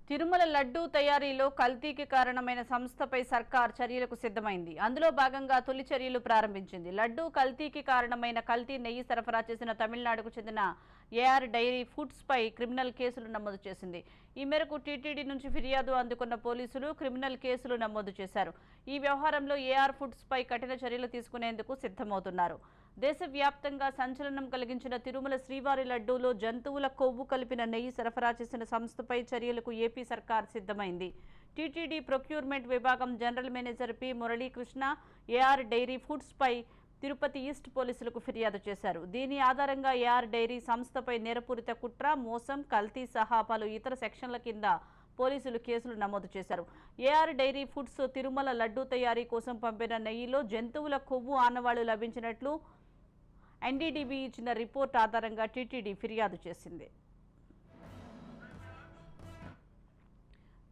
తిరుమల లడ్డూ తయారీలో కల్తీకి కారణమైన సంస్థపై సర్కార్ చర్యలకు సిద్ధమైంది. అందులో భాగంగా తొలి చర్యలు ప్రారంభించింది. లడ్డూ కల్తీకి కారణమైన కల్తీ నెయ్యి సరఫరా చేసిన తమిళనాడుకు చెందిన ఏఆర్ డైరీ ఫుడ్స్ పై క్రిమినల్ కేసులు నమోదు చేసింది. ఈ మేరకు టీటీడీ నుంచి ఫిర్యాదు అందుకున్న పోలీసులు క్రిమినల్ కేసులు నమోదు చేశారు. ఈ వ్యవహారంలో ఏఆర్ ఫుడ్స్ పై కఠిన చర్యలు తీసుకునేందుకు సిద్ధమవుతున్నారు. దేశవ్యాప్తంగా సంచలనం కలిగించిన తిరుమల శ్రీవారి లడ్డూలో జంతువుల కొవ్వు కలిపిన నెయ్యి సరఫరా చేసిన సంస్థపై చర్యలకు ఏపీ సర్కార్ సిద్ధమైంది. టీటీడీ ప్రొక్యూర్మెంట్ విభాగం general manager P Muralikrishna AR dairy foods పై తిరుపతి ఈస్ట్ పోలీసులకు ఫిర్యాదు చేశారు. దీని ఆధారంగా ఏఆర్ డైరీ సంస్థపై నేరపూరిత కుట్ర, మోసం, కల్తీ సహా పలు ఇతర సెక్షన్ల కింద పోలీసులు కేసులు నమోదు చేశారు. AR dairy foods Tirumala laddu తయారీ కోసం పంపిన నెయ్యిలో జంతువుల కొవ్వు ఆనవాళ్లు లభించినట్లు ఎన్డీడీబీ ఇచ్చిన రిపోర్ట్ ఆధారంగా టీటీడీ ఫిర్యాదు చేసింది.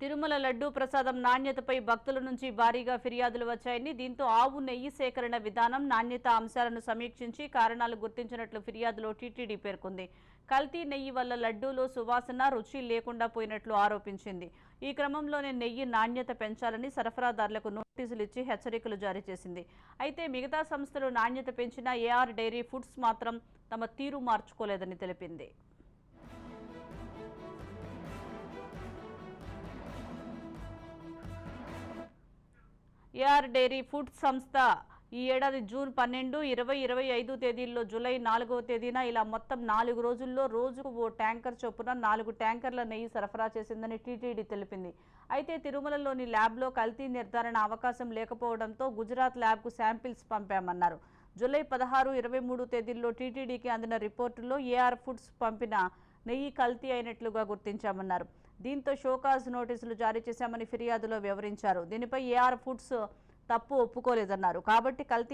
తిరుమల లడ్డూ ప్రసాదం నాణ్యతపై భక్తుల నుంచి భారీగా ఫిర్యాదులు వచ్చాయని, దీంతో ఆవు నెయ్యి సేకరణ విధానం, నాణ్యత అంశాలను సమీక్షించి కారణాలు గుర్తించినట్లు ఫిర్యాదులో టీటీడీ పేర్కొంది. కల్తీ నెయ్యి వల్ల లడ్డూలో సువాసన, రుచి లేకుండా పోయినట్లు ఆరోపించింది. ఈ క్రమంలోనే నెయ్యి నాణ్యత పెంచాలని సరఫరాదారులకు నోటీసులు ఇచ్చి హెచ్చరికలు జారీ చేసింది. అయితే మిగతా సంస్థలు నాణ్యత పెంచిన ఏఆర్ డైరీ ఫుడ్స్ మాత్రం తమ తీరు మార్చుకోలేదని తెలిపింది. ఏఆర్ డైరీ ఫుడ్స్ సంస్థ ఈ ఏడాది జూన్ 12, 20, 25 తేదీల్లో జూలై 4వ తేదీన ఇలా మొత్తం 4 రోజుల్లో రోజుకు ఓ ట్యాంకర్ చొప్పున 4 ట్యాంకర్ల నెయ్యి సరఫరా చేసిందని టీటీడీ తెలిపింది. అయితే తిరుమలలోని ల్యాబ్లో కల్తీ నిర్ధారణ అవకాశం లేకపోవడంతో గుజరాత్ ల్యాబ్కు శాంపిల్స్ పంపామన్నారు. జూలై 16, 23 తేదీల్లో టీటీడీకి అందిన రిపోర్టులో ఏఆర్ ఫుడ్స్ పంపిన నెయ్యి కల్తీ అయినట్లుగా గుర్తించామన్నారు. దీంతో షోకాజ్ నోటీసులు జారీ చేశామని ఫిర్యాదులో వివరించారు. దీనిపై ఏఆర్ ఫుడ్స్ తప్పు ఒప్పుకోలేదన్నారు. కాబట్టి కల్తీ